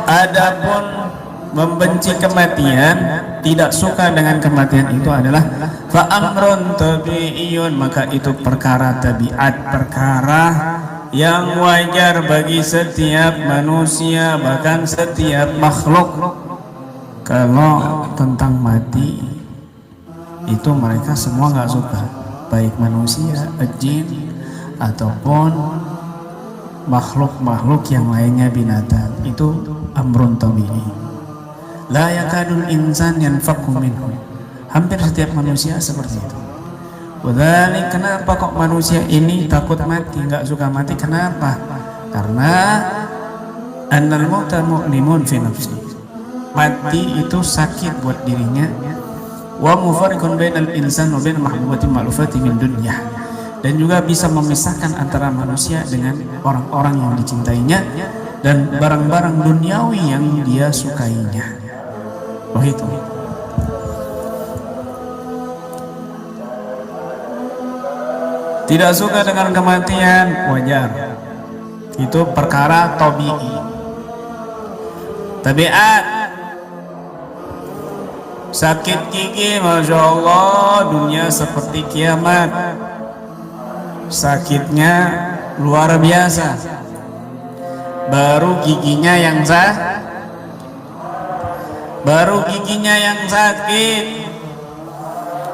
Adapun membenci kematian, tidak suka dengan kematian itu adalah fa amrun tabi'iyun, maka itu perkara tabiat, perkara yang wajar bagi setiap manusia, bahkan setiap makhluk. Kalau tentang mati itu mereka semua nggak suka, baik manusia, jin, ataupun makhluk-makhluk yang lainnya, binatang. Itu amrun tabi'i. La yakadul insan yanfaqu minhu. Hampir setiap manusia seperti itu. Wadhalik, kenapa kok manusia ini takut mati, nggak suka mati? Kenapa? Karena annal mauta mu'limun fi nafsi. Mati itu sakit buat dirinya. Wa mufariqun bainal insan wa bain mahbubati ma'lufati min dunya. Dan juga bisa memisahkan antara manusia dengan orang-orang yang dicintainya dan barang-barang duniawi yang dia sukainya. Oh itu. Tidak suka dengan kematian, wajar. Itu perkara tabi'i, tabiat. Sakit gigi, Masya Allah, dunia seperti kiamat. Sakitnya luar biasa. Baru giginya yang sakit.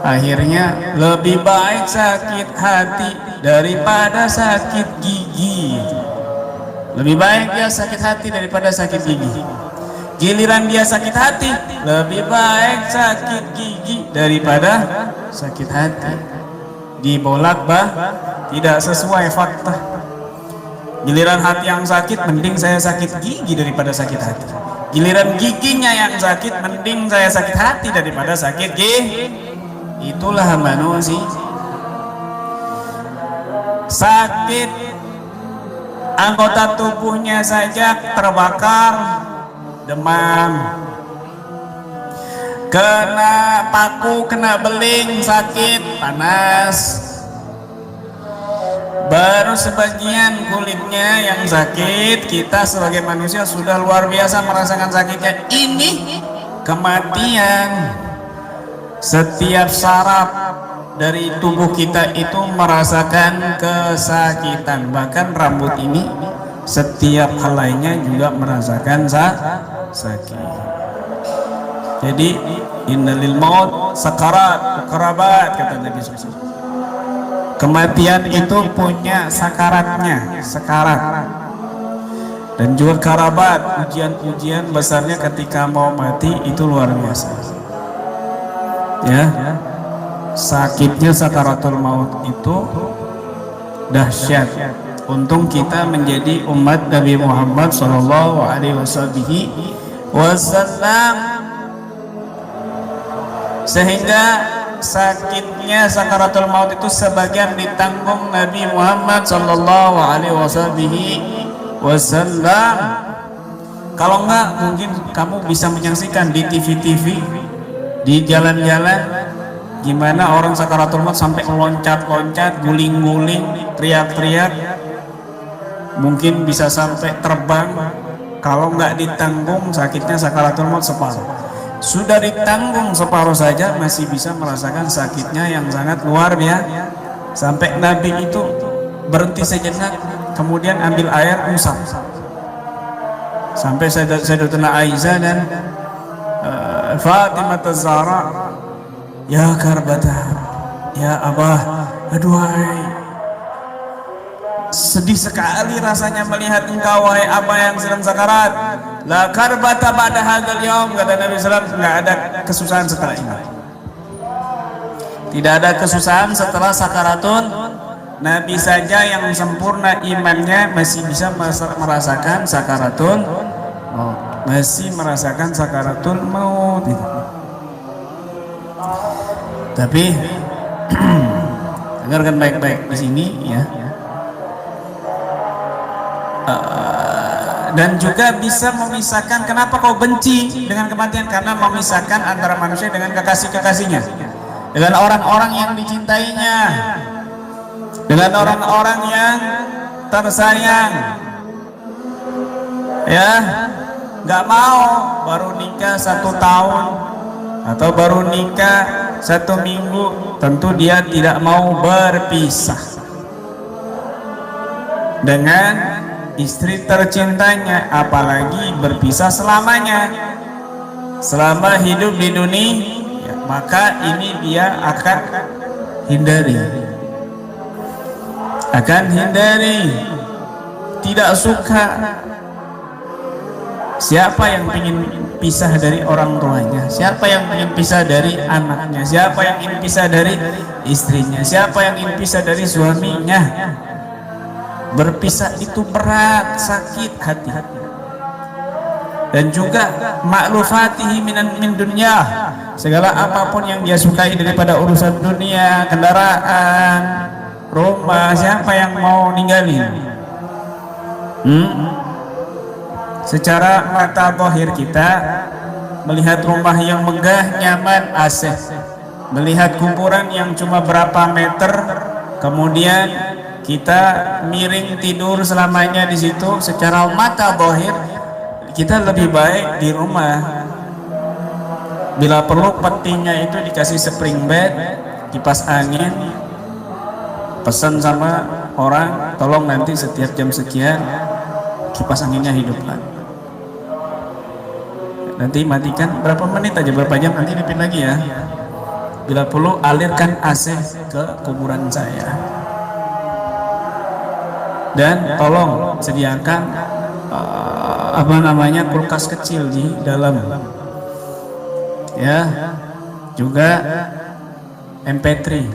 Akhirnya lebih baik sakit hati daripada sakit gigi. Lebih baik dia sakit hati daripada sakit gigi. Giliran dia sakit hati, lebih baik sakit gigi daripada sakit hati. Dibolak tidak sesuai fakta. Giliran hati yang sakit, mending saya sakit gigi daripada sakit hati. Giliran giginya yang sakit, mending saya sakit hati daripada sakit gigi. Itulah manusia. Sakit anggota tubuhnya saja terbakar, demam, kena paku, kena beling, sakit, panas. Baru sebagian kulitnya yang sakit, kita sebagai manusia sudah luar biasa merasakan sakitnya. Ini kematian. Setiap saraf dari tubuh kita itu merasakan kesakitan. Bahkan rambut ini, setiap helainya juga merasakan sakit. Jadi innalil maut sakarat kerabat, kata Nabi SAW. Kematian itu punya sakaratnya, sakarat. Dan juga karabat, ujian-ujian besarnya ketika mau mati itu luar biasa. Ya, sakitnya sakaratul maut itu dahsyat. Untung kita menjadi umat Nabi Muhammad sallallahu alaihi wasallam, sehingga sakitnya sakaratul maut itu sebagian ditanggung Nabi Muhammad sallallahu alaihi wasallam. Kalau enggak, mungkin kamu bisa menyaksikan di TV-TV, di jalan-jalan, gimana orang sakaratul maut sampai loncat-loncat, guling-guling, teriak-teriak, mungkin bisa sampai terbang. Kalau nggak ditanggung sakitnya sakaratul maut separuh. Sudah ditanggung separuh saja masih bisa merasakan sakitnya yang sangat luar biasa. Sampai Nabi itu berhenti sejenak, kemudian ambil air usap. Sampai Sayyidatuna Aisyah dan Fatimah Az-Zahra, ya karbata, ya abah, aduhai, sedih sekali rasanya melihat engkau wahai abah yang sedang sakarat. La karbata ba'da hadzal yaum, kata Nabi SAW, enggak ada kesusahan setelah ini. Tidak ada kesusahan setelah sakaratun. Nabi saja yang sempurna imannya masih bisa merasakan sakaratul maut, masih merasakan sakaratul maut gitu. Tapi dengarkan baik-baik di sini ya. Dan juga bisa memisahkan. Kenapa kau benci dengan kematian? Karena memisahkan antara manusia dengan kekasih-kekasihnya, dengan orang-orang yang dicintainya, dengan orang-orang yang tersayang, ya. nggak mau baru nikah 1 tahun atau baru nikah 1 minggu, tentu dia tidak mau berpisah dengan istri tercintanya, apalagi berpisah selamanya. Selama hidup di dunia, ya, maka ini dia akan hindari, tidak suka. Siapa yang ingin pisah dari orang tuanya? Siapa yang ingin pisah dari anaknya? Siapa yang ingin pisah dari istrinya? Siapa yang ingin pisah dari suaminya? Berpisah itu berat, sakit hati. Dan juga ma'lufatihi min dunya, segala apapun yang dia sukai daripada urusan dunia, kendaraan, rumah, siapa yang mau ninggalin? Secara mata zahir kita melihat rumah yang megah, nyaman, AC, melihat kuburan yang cuma berapa meter, kemudian kita miring tidur selamanya di situ. Secara mata zahir kita lebih baik di rumah. Bila perlu petinya itu dikasih spring bed, kipas angin, pesan sama orang, tolong nanti setiap jam sekian kipas anginnya hidupkan. Nanti matikan berapa menit aja, berapa jam, nanti hidupin lagi ya. Bila perlu alirkan AC ke kuburan saya. Dan tolong sediakan kulkas kecil di dalam, ya, juga MP3,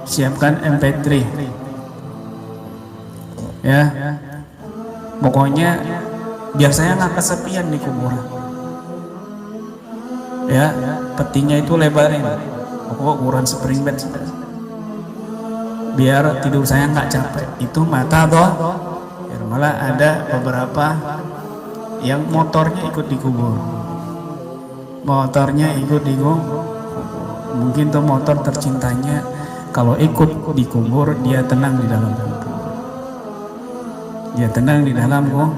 siapkan MP3, ya, pokoknya biar saya nggak kesepian di kuburan, ya. Petinya itu lebarin, pokok ukuran spring bed, biar tidur saya nggak capek. Itu mata doh. Malah ada beberapa yang motornya ikut dikubur, mungkin tuh motor tercintanya kalau ikut dikubur dia tenang di dalam kubur,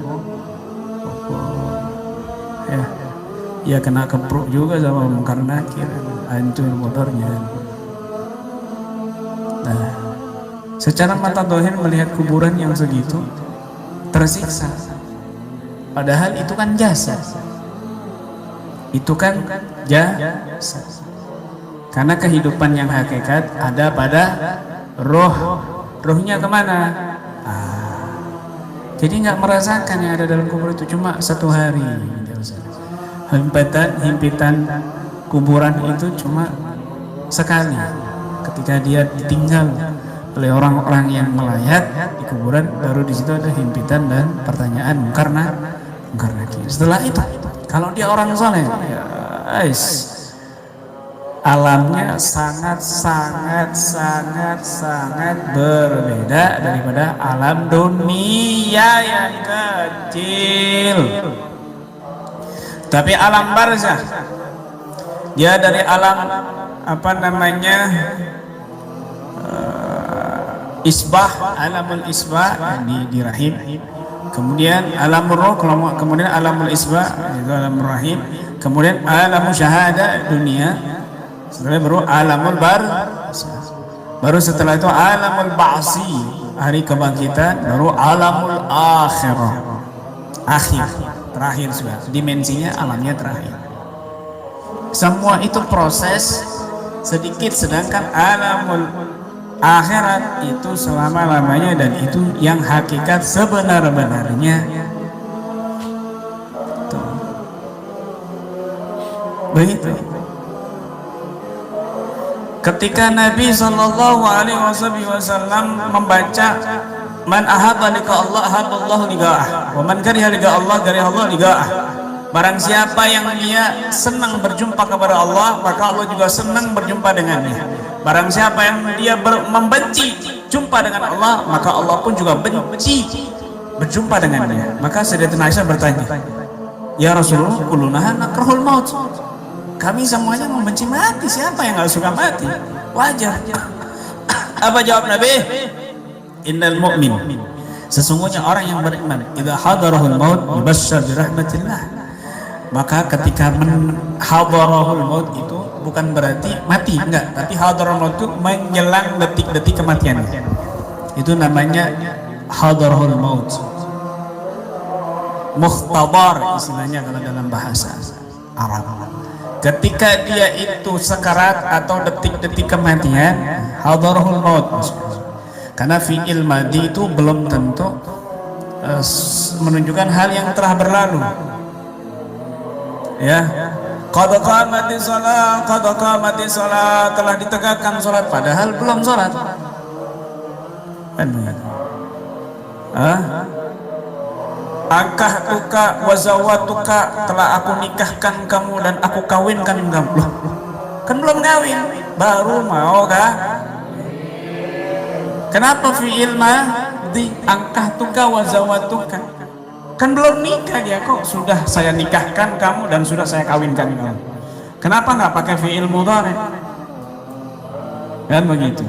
ya kena kepruk juga sama Munkar Nakir, hancur motornya. Nah, secara mata zahir melihat kuburan yang segitu tersiksa, padahal itu kan jasa, karena kehidupan yang hakikat ada pada rohnya kemana? Jadi nggak merasakan yang ada dalam kubur itu cuma 1 hari. Himpitan kuburan itu cuma sekali, ketika dia ditinggal oleh orang-orang yang melayat di kuburan, baru di situ ada himpitan dan pertanyaan Munkar Nakir. Setelah itu, kalau dia orang soleh, ya, alamnya sangat berbeda daripada alam dunia yang kecil. Tapi alam barzah, dia dari alam alamul isbah di rahim, kemudian alamul ruh, kemudian alamul isbah itu alamul rahim, kemudian alamul syahada dunia, setelah baru alamul baru setelah itu alamul ba'si hari kebangkitan, baru alamul akhir terakhir, sudah dimensinya alamnya terakhir. Semua itu proses sedikit, sedangkan alamul akhirat itu selama-lamanya, dan itu yang hakikat sebenar-benarnya. Begitu. Ketika Nabi SAW membaca man ahabba liqa Allah ahabballahu liqa'ah wa man kariha liqa Allah kariha Allah liqa'ah, barang siapa yang dia senang berjumpa kepada Allah, maka Allah juga senang berjumpa dengannya. Barang siapa yang dia membenci jumpa dengan Allah, maka Allah pun juga benci berjumpa dengannya. Maka Sayyidatina Aisyah bertanya, ya Rasulullah, kulluna nakrahul maut, kami semuanya membenci mati, siapa yang gak suka mati? Wajar. Apa jawab Nabi? Innal mu'min, Sesungguhnya orang yang beriman, idza hadarahul maut yubasysyar bi rahmatillah. Maka ketika hadarahul maut itu bukan berarti mati, enggak, tapi hadarahul maut itu menjelang detik-detik kematian. Itu namanya hadarahul maut. Mukhtabar istilahnya kalau dalam bahasa Arab. Ketika dia itu sekarat atau detik-detik kematian, hadarahul maut. Karena fi'il madi itu belum tentu menunjukkan hal yang telah berlalu. Ya, qad qamatis shalah, qad qamatis shalah, telah ditegakkan salat padahal belum salat. Kan begitu. Angkah tuka wazawatuka, telah aku nikahkan kamu dan aku kawinkan kamu. Loh, kan belum kawin, baru mau kah? Kenapa fi'il di angkah tuka wazawatuka? Kan belum nikah dia, kok sudah saya nikahkan kamu dan sudah saya kawinkan kamu. Kenapa nggak pakai fi'il mudhari? Kan begitu.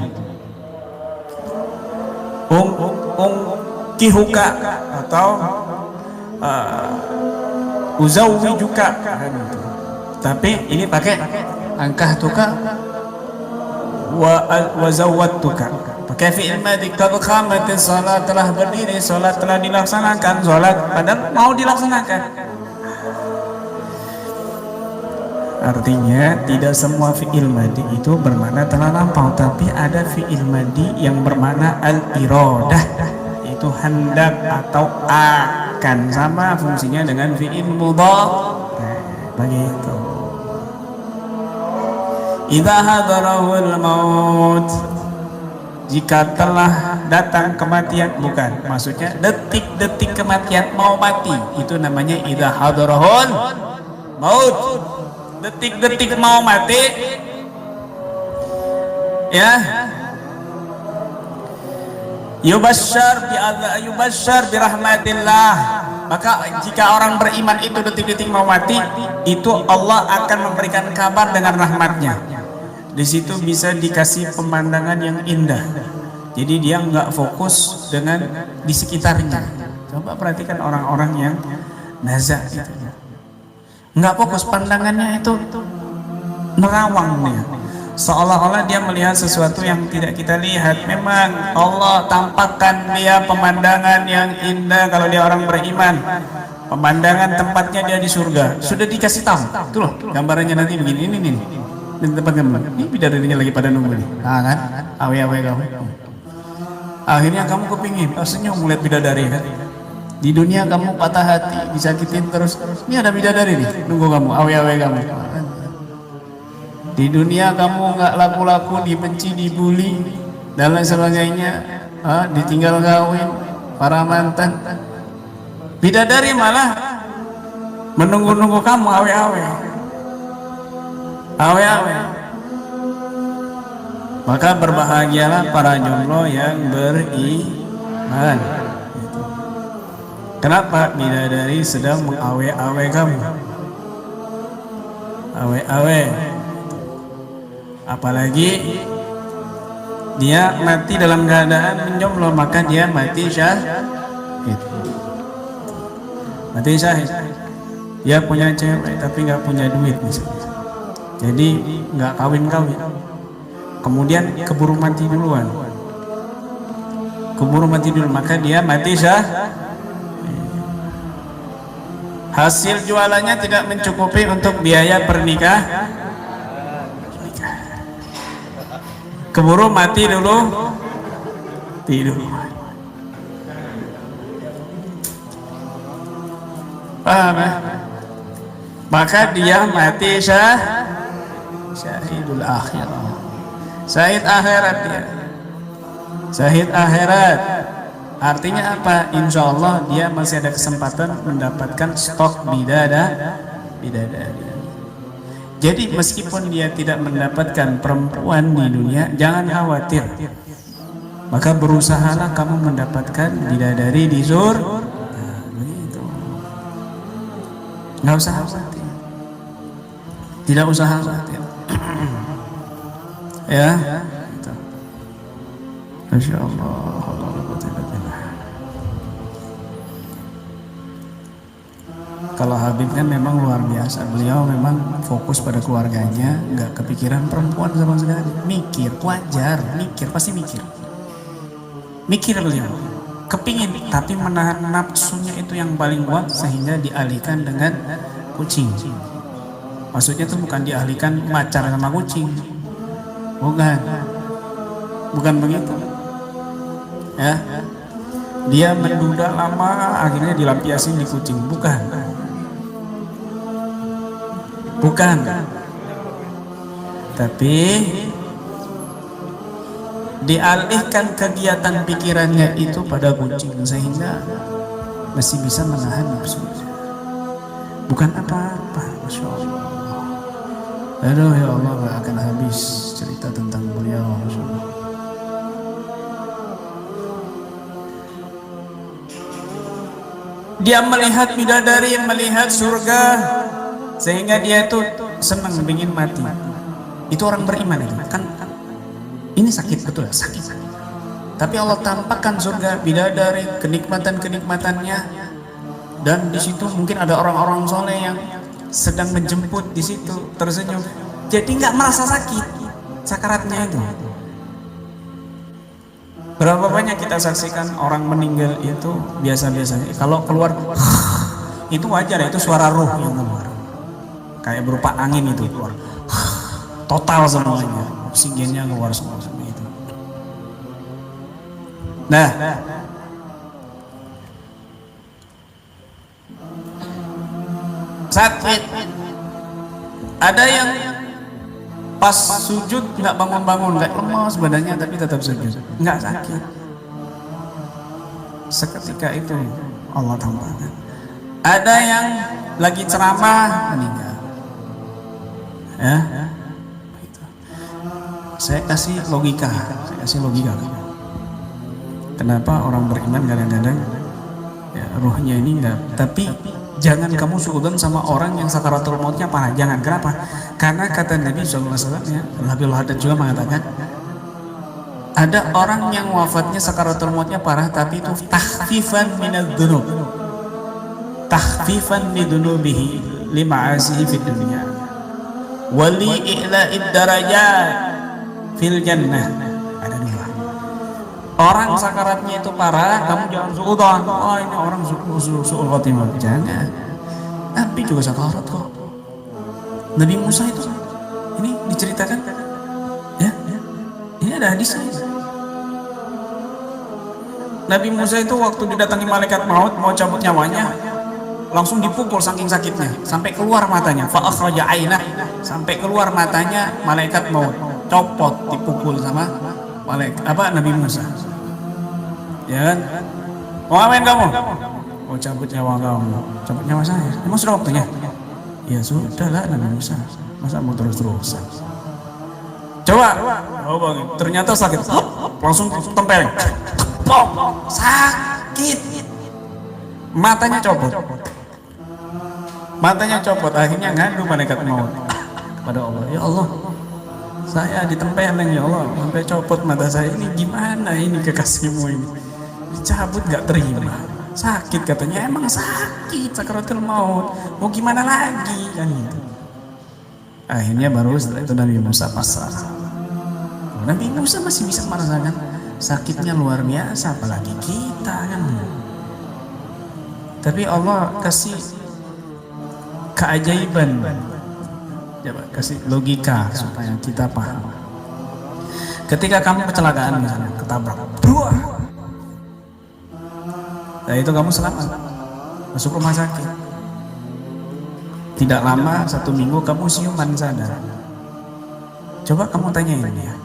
Kihuka atau uzawwijuka, tapi ini pakai angkah tuka wa zawwatuka, pakai fi'il madhi. Qad qamatis shalah, telah berdiri salat, telah dilaksanakan salat padahal mau dilaksanakan. Artinya tidak semua fi'il madhi itu bermakna telah lampau, tapi ada fi'il madhi yang bermakna al-iradah, itu hendak atau akan, sama fungsinya dengan fi'il mudhari. Begitu. Idza hadarahul maut, jika telah datang kematian, bukan, maksudnya detik-detik kematian, mau mati, itu namanya idza hadarahul maut. Detik-detik mau mati, ya, yubasysyar bi rahmatillah. Maka jika orang beriman itu detik-detik mau mati, itu Allah akan memberikan kabar dengan rahmatnya. Di situ bisa dikasih pemandangan yang indah, jadi dia nggak fokus dengan di sekitarnya. Coba perhatikan orang-orang yang nazar gitu, nggak fokus, pandangannya itu nerawang nih, seolah-olah dia melihat sesuatu yang tidak kita lihat. Memang Allah tampakkan dia pemandangan yang indah kalau dia orang beriman. Pemandangan tempatnya dia di surga, sudah dikasih tahu. Tuh loh gambarannya nanti begini, ini tempat gambar. Ini bidadarinya lagi pada nunggu nih. Nah kan, awe-awe kamu. Akhirnya kamu kepingin, senyum melihat bidadari kan. Di dunia kamu patah hati, disakitin terus. Ini ada bidadari nih, nunggu kamu, awe-awe kamu. Di dunia kamu nggak laku-laku, dibenci, dibully, dan lain sebagainya, ditinggal kawin, para mantan. Bidadari malah menunggu-nunggu kamu, awe-awe. Awe-awe. Maka berbahagialah para jomblo yang beriman. Kenapa? Bidadari sedang mengawe-awe kamu, awe-awe. Apalagi dia mati dalam keadaan menjomblo, maka dia mati syahid. Mati syahid. Dia punya cewek tapi nggak punya duit misalnya, jadi nggak kawin-kawin. Kemudian keburu mati duluan, maka dia mati syahid. Hasil jualannya tidak mencukupi untuk biaya pernikahan, keburu mati dulu, tidur. Paham ya? Maka dia mati syahidul akhirah, syahid akhirat dia, syahid akhirat. Artinya apa? Insya Allah dia masih ada kesempatan mendapatkan stok bidadari. Jadi meskipun dia tidak mendapatkan perempuan di dunia, jangan khawatir. Maka berusahalah kamu mendapatkan bidadari di surga. Begitu. Nggak usah khawatir. Tidak usah khawatir. Ya. Masya Allah. kalau Habib kan memang luar biasa. Beliau memang fokus pada keluarganya, nggak kepikiran perempuan sama sekali. Mikir, wajar, mikir, pasti mikir. Mikir beliau, kepingin, tapi menahan nafsunya itu yang paling kuat sehingga dialihkan dengan kucing. Maksudnya itu bukan dialihkan pacar sama kucing, bukan begitu. Ya, dia menduda lama, akhirnya dilampiasin di kucing, bukan. Tapi dialihkan kegiatan pikirannya itu pada kucing sehingga masih bisa menahan nafsu. Bukan apa-apa, Masya Allah. Aduh ya Allah, gak akan habis cerita tentang beliau, Masya Allah. Dia melihat bidadari, melihat surga, sehingga dia itu senang, ingin mati. Itu orang beriman itu kan. Ini sakit, betul, sakit. Tapi Allah tampakkan surga, bidadari, kenikmatan-kenikmatannya, dan di situ mungkin ada orang-orang soleh yang sedang menjemput di situ, tersenyum. Jadi nggak merasa sakit sakaratnya itu. Berapa banyak kita saksikan orang meninggal itu biasa-biasanya. Kalau keluar itu wajar ya, itu suara ruh yang keluar. Kayak berupa angin itu keluar. Total semuanya, oksigennya keluar semua seperti itu. Nah, sakit. Ada yang pas sujud nggak bangun-bangun, nggak lemas badannya tapi tetap sujud, nggak sakit. Seketika itu Allah tampakkan. Ada yang lagi ceramah meninggal. Ya, saya kasih logika. Kenapa orang beriman kadang-kadang ya, ruhnya ini enggak, tapi jangan kamu suudzon sama orang yang sakaratul mautnya parah. Jangan. Kenapa? Karena kata Nabi SAW ya, Nabi Haddad juga mengatakan ada orang yang wafatnya sakaratul mautnya parah, tapi itu tahfifan minadz-dzunub, tahfifan lidunubihi lima'asihi fid dunya wali i'la'id darajat fil jannah. Ada dua. Orang sakaratnya itu parah, kamu jangan suudzon, oh ini orang su'ul khotimah. Jangan. Nabi juga sakarat kok. Nabi Musa itu ini diceritakan ya, ini ada hadisnya. Nabi Musa itu waktu didatangi malaikat maut mau cabut nyawanya, langsung dipukul saking sakitnya sampai keluar matanya, fa akhraja ainah, sampai keluar matanya malaikat maut, copot dipukul sama malaikat Nabi Musa. Ya kan? Mau ngapain kamu? Mau cabut nyawa kamu. Cabut nyawa saya. Emang sudah waktunya? Ya sudah lah Nabi Musa. Masa mau terus-terusan? Coba. Ternyata sakit. Langsung tempeleng. Sakit. Matanya copot. Akhirnya ngadu malaikat maut kepada Allah. Ya Allah, saya ditempeleng ya Allah, sampai copot mata saya. Ini gimana ini kekasihmu ini? Dicabut gak terima, sakit katanya. Emang sakit sakaratul maut, mau gimana lagi kan gitu. Akhirnya baru setelah itu Nabi Musa pasrah. Nabi Musa masih bisa merasakan sakitnya luar biasa, apalagi kita kan. Tapi Allah kasih keajaiban, coba kasih logika supaya kita paham. Ketika kamu kecelakaan misalnya, ketabrak, nah itu kamu selamat, masuk rumah sakit. Tidak lama, 1 minggu kamu siuman sadar. Coba kamu tanya ini ya.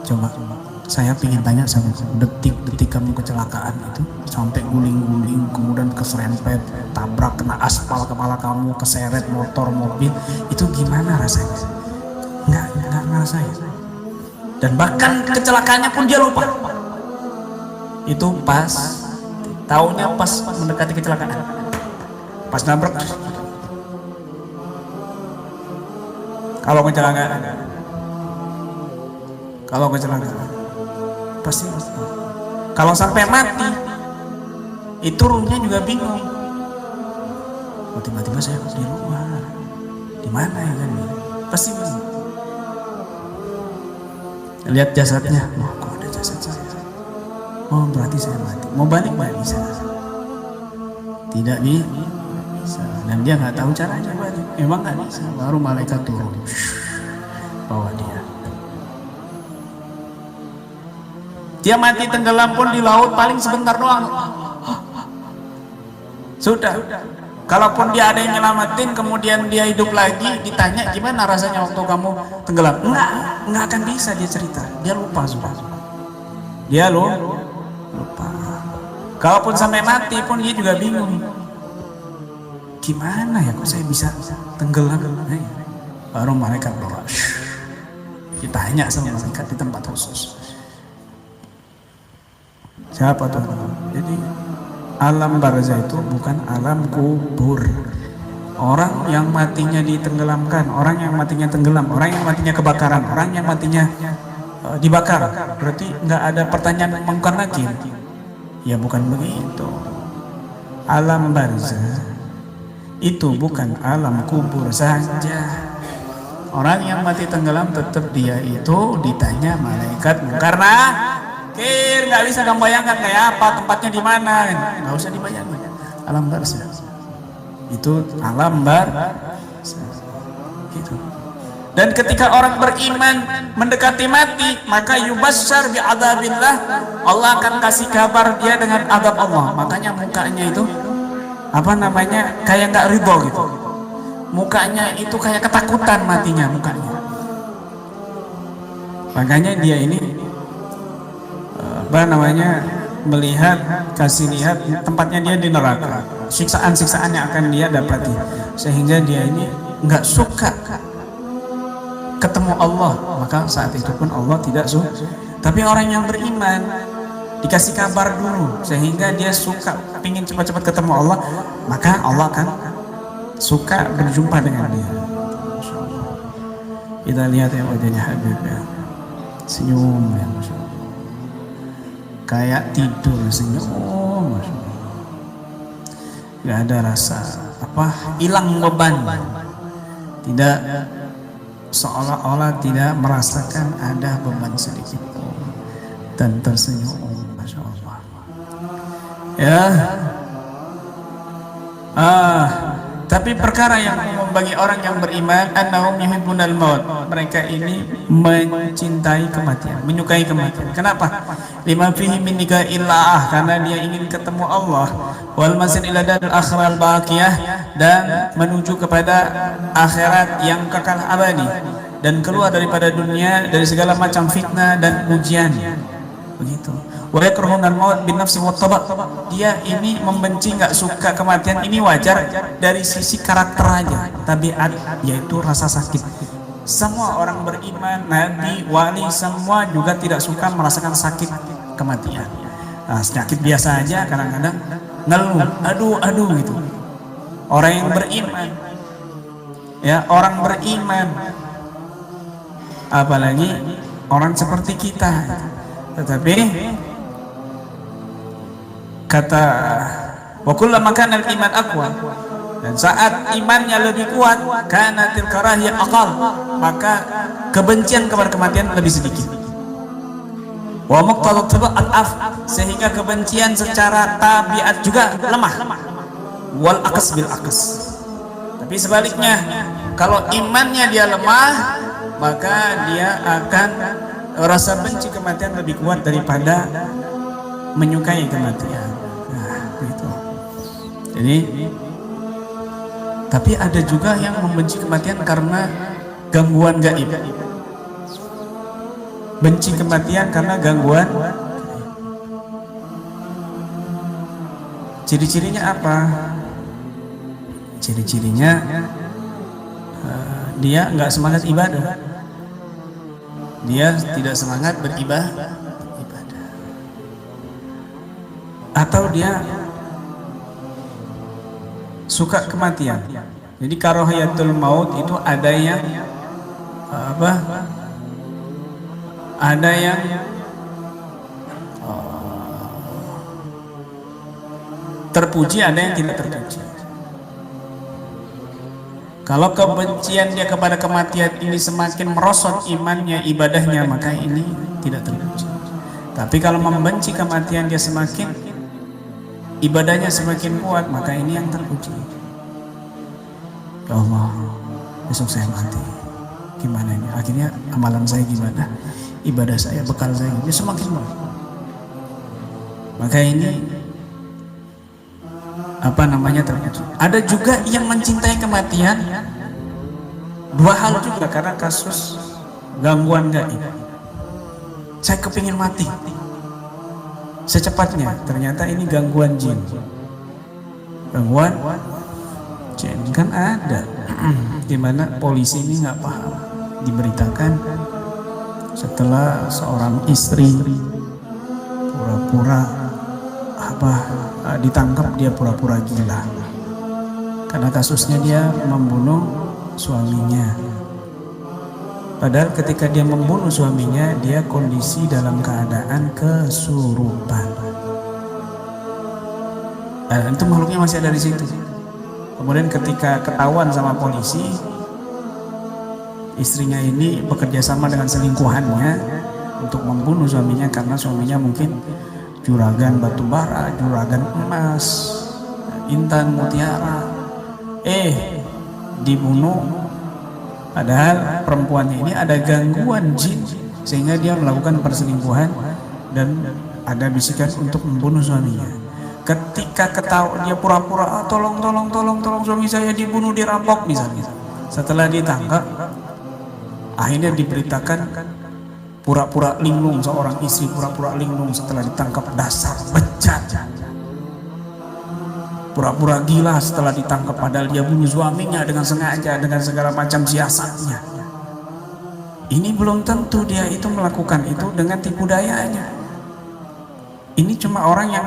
Coba, saya ingin tanya sama kamu, detik-detik kamu kecelakaan itu sampai guling-guling, kemudian keserempet, tabrak, kena aspal kepala kamu, keseret motor, mobil, itu gimana rasanya? Nggak ngerasain. Dan bahkan kecelakaannya pun dia lupa. Itu pas taunya pas mendekati kecelakaan, pas nabrak. Kalau kecelakaan pasti. Kalau sampai mati itu ruhnya juga bingung. tiba-tiba saya di luar, di mana ya kan? Pasti lihat jasadnya, oh kok ada jasad saya? Oh berarti saya mati. Mau balik nggak bisa? Tidak bisa. Dan dia nggak tahu caranya balik. Memang nggak bisa. Baru malaikat turun, bawa dia. Dia mati tenggelam pun di laut paling sebentar doang. Sudah. Kalaupun dia ada yang nyelamatin, kemudian dia hidup lagi, ditanya gimana rasanya waktu kamu tenggelam? Enggak akan bisa dia cerita. Dia lupa sudah. Dia lupa. Kalaupun sampai mati pun dia juga bingung. Gimana ya kok saya bisa tenggelam? Baru malaikat bawa. Ditanya sama malaikat di tempat khusus. Siapa tuh? Jadi alam barzah itu bukan alam kubur. Orang yang matinya ditenggelamkan, orang yang matinya tenggelam, orang yang matinya kebakaran, orang yang matinya dibakar, berarti nggak ada pertanyaan mungkar nakir. Ya bukan begitu. Alam barzah itu bukan alam kubur saja. Orang yang mati tenggelam tetap dia itu ditanya malaikat mungkar nakir. Nggak bisa kamu bayangkan kayak apa, tempatnya di mana, nggak usah dibayangkan. Alam barzah itu alam barzah gitu. Dan ketika orang beriman mendekati mati, maka yubasyar bi adzabillah, Allah akan kasih kabar dia dengan azab Allah. Makanya mukanya itu apa namanya, kayak nggak ridho gitu. Mukanya itu kayak ketakutan matinya mukanya. Makanya dia ini apa namanya, melihat, kasih lihat tempatnya dia di neraka, siksaan-siksaan yang akan dia dapati, sehingga dia ini nggak suka ketemu Allah. Maka saat itu pun Allah tidak suka. Tapi orang yang beriman dikasih kabar dulu, sehingga dia suka, ingin cepat-cepat ketemu Allah, maka Allah akan suka berjumpa dengan dia. Kita lihat ya wajahnya Habib ya, senyum ya, Masya Allah. Kayak tidur senyum, nggak ada rasa apa, hilang beban, tidak, seolah-olah tidak merasakan ada beban sedikit pun, dan tersenyum, Masya Allah ya. Tapi perkara yang bagi orang yang beriman, annahum yuhibbunal maut, mereka ini mencintai kematian, menyukai kematian. Kenapa? Lima fihi min nikaillah, karena dia ingin ketemu Allah, wal masir ila daril akhirah baqiyah, dan menuju kepada akhirat yang kekal abadi, dan keluar daripada dunia dari segala macam fitnah dan ujian. Begitu. Wa yakrahunal maut bin nafsi wat tabaq, dia ini membenci, nggak suka kematian, ini wajar dari sisi karakter aja, tabiat, yaitu rasa sakit. Semua orang beriman, nabi, wali, semua juga tidak suka merasakan sakit kematian. Sakit biasa aja kadang-kadang ngeluh, aduh gitu. Orang yang beriman ya, orang beriman, apalagi orang seperti kita. Tetapi kata wa kullama kana al-iman aqwa, dan saat imannya lebih kuat, kana tilkarahiyah aqal, maka kebencian kepada kematian lebih sedikit. Wa muqtadat al-af, sehingga kebencian secara tabiat juga lemah. Wal aqas bil aqas. Tapi sebaliknya, kalau imannya dia lemah, maka dia akan rasa benci kematian lebih kuat daripada menyukai kematian. Gitu. Jadi, tapi ada juga yang membenci kematian karena gangguan gaib. Benci kematian karena gangguan. Ciri-cirinya apa? Ciri-cirinya dia nggak semangat ibadah. Dia tidak semangat beribadah. Atau dia suka kematian. Jadi karahiyatul maut itu ada yang apa? Ada yang terpuji, ada yang tidak terpuji. Kalau kebencian dia kepada kematian ini semakin merosot imannya, ibadahnya, maka ini tidak terpuji. Tapi kalau membenci kematian dia semakin, ibadahnya semakin kuat, maka ini yang terpuji. Ya Allah, besok saya mati, gimana ini? Akhirnya amalan saya gimana? Ibadah saya, bekal saya, dia semakin merosot. Maka ini terpuji. Ada juga yang mencintai kematian, dua hal juga, karena kasus gangguan gaib. Saya kepingin mati secepatnya, ternyata ini gangguan jin. Gangguan jin kan ada, dimana polisi ini nggak paham, diberitakan setelah seorang istri pura-pura ditangkap, dia pura-pura gila karena kasusnya dia membunuh suaminya. Padahal ketika dia membunuh suaminya, dia kondisi dalam keadaan kesurupan. Itu makhluknya masih ada di situ. Kemudian ketika ketahuan sama polisi, istrinya ini bekerja sama dengan selingkuhannya untuk membunuh suaminya karena suaminya mungkin juragan batu bara, juragan emas, intan mutiara, dibunuh. Padahal perempuannya ini ada gangguan jin sehingga dia melakukan perselingkuhan dan ada bisikan untuk membunuh suaminya. Ketika ketahuan, dia pura-pura tolong suami saya dibunuh, dirampok misalnya. Setelah ditangkap, akhirnya diberitakan pura-pura linglung, seorang istri pura-pura linglung setelah ditangkap, dasar bejat. Pura-pura gila setelah ditangkap, padahal dia bunuh suaminya dengan sengaja, dengan segala macam siasatnya. Ini belum tentu dia itu melakukan itu dengan tipu dayanya. Ini cuma orang yang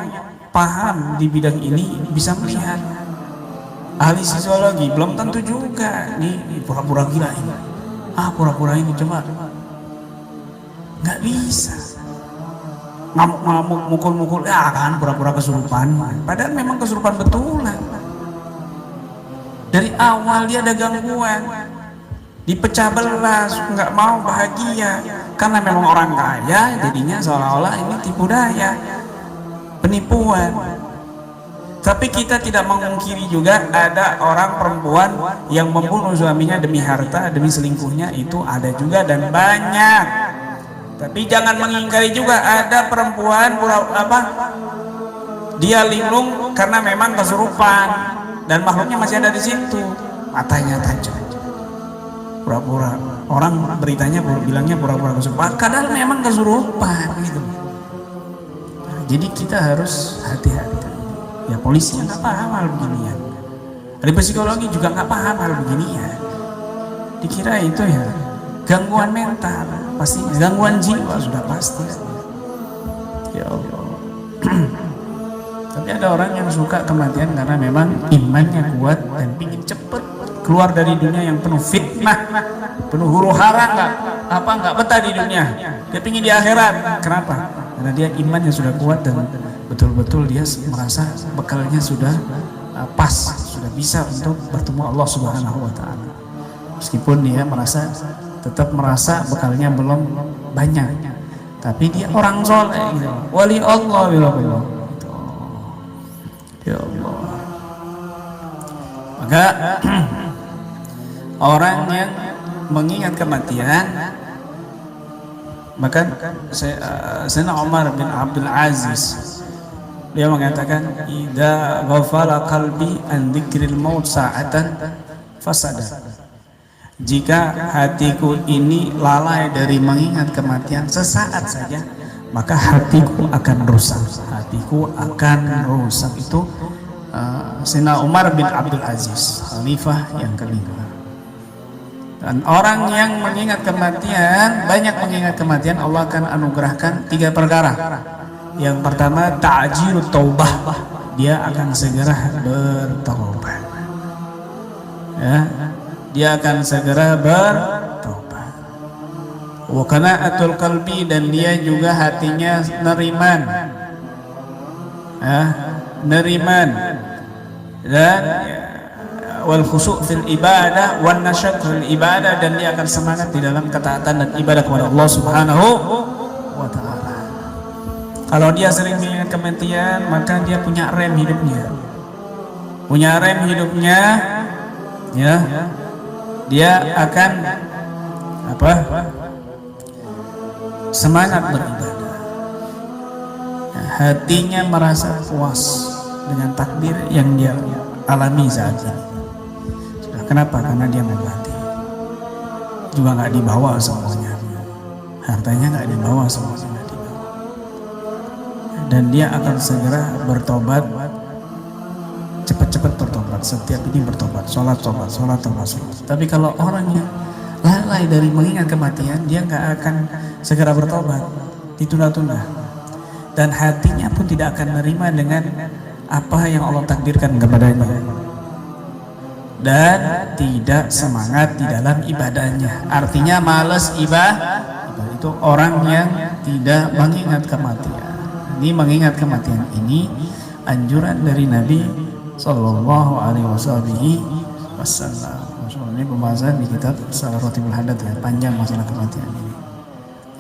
paham di bidang ini bisa melihat. Ahli psikologi belum tentu juga. Ini pura-pura gila ini. Pura-pura ini cuma nggak bisa, ngamuk-ngamuk, mukul-mukul, kan pura-pura kesurupan, padahal memang kesurupan betulan. Dari awal dia ada gangguan, dipecah belah, nggak mau bahagia karena memang orang kaya, jadinya seolah-olah ini tipu daya, penipuan. Tapi kita tidak memungkiri juga ada orang perempuan yang membunuh suaminya demi harta, demi selingkuhnya, itu ada juga dan banyak. Tapi jangan mengingkari juga ada perempuan dia linglung karena memang kesurupan dan makhluknya masih ada di situ, matanya tajam, pura-pura, orang beritanya bilangnya pura-pura kesurupan, padahal memang kesurupan gitu. Jadi kita harus hati-hati. Ya polisi nggak paham hal beginian, dari psikologi juga nggak paham hal beginian, dikira itu ya gangguan mental, pasti gangguan jiwa sudah pasti. Ya Allah. Tapi ada orang yang suka kematian karena memang imannya kuat dan ingin cepat keluar dari dunia yang penuh fitnah, penuh huru hara, nggak betah di dunia, dia ingin di akhirat. Kenapa? Karena dia imannya sudah kuat dan betul-betul dia merasa bekalnya sudah pas, sudah bisa untuk bertemu Allah Subhanahu wa Ta'ala. Meskipun dia tetap merasa bekalnya belum banyak, tapi dia orang soleh gitu. Wali Allah billah. Ya Allah. Maka orang yang mengingat kematian, maka Sayyidina Umar bin Abdul Aziz dia mengatakan, idza ghafala qalbi an dzikril maut sa'atan fasada. Jika hatiku ini lalai dari mengingat kematian sesaat saja, maka hatiku akan rusak. Hatiku akan rusak. Itu Sayyidina Umar bin Abdul Aziz, khalifah yang kelima. Dan orang yang mengingat kematian, banyak mengingat kematian, Allah akan anugerahkan 3 perkara. Yang pertama, ta'jilut taubah, dia akan segera bertaubat. Ya, dia akan segera bertobat. Wa qana'atul qalbi, dan dia juga hatinya neriman, neriman. Dan wal khusyu' fil ibadah wan nasyat fil ibadah, dan dia akan semangat di dalam ketaatan dan ibadah kepada Allah Subhanahu wa taala. Kalau dia sering mengingat kematian, maka dia punya rem hidupnya. Punya rem hidupnya, ya. Dia akan apa? Semangat beribadah. Hatinya merasa puas dengan takdir yang dia alami saat ini. Kenapa? Karena dia mati. Juga nggak dibawa semuanya. Hartanya nggak dibawa semuanya, nggak dibawa. Dan dia akan segera bertobat. Cepat-cepat bertobat. Setiap ini bertobat. Sholat. Tapi kalau orangnya lalai dari mengingat kematian, dia nggak akan segera bertobat. Ditunda-tunda. Dan hatinya pun tidak akan menerima dengan apa yang Allah takdirkan kepadanya, dan tidak semangat di dalam ibadahnya. Artinya malas ibadah. Itu orang yang tidak mengingat kematian. Ini mengingat kematian ini anjuran dari Nabi Sallallahu Alaihi Wasallam. Ini pembahasan di kitab Salawatul Hadat, ya, panjang masalah kematian ini.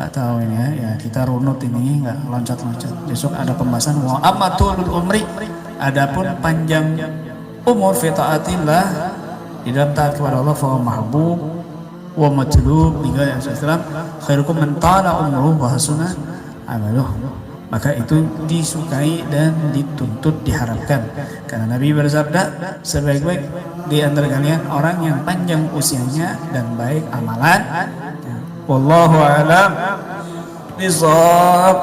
Nggak tahu ini ya kita runut ini, nggak loncat-loncat. Besok ada pembahasan wa amatul umri, adapun panjang umur fi taatillah, di dalam taat kepada Allah, fa mahbub wa matlub hingga yang Islam, khairukum man tala umruhu wa hasuna amaluh. Maka itu disukai dan dituntut, diharapkan, karena Nabi bersabda, sebaik-baik di antara kalian orang yang panjang usianya dan baik amalan. Wallahu a'lam bishawab.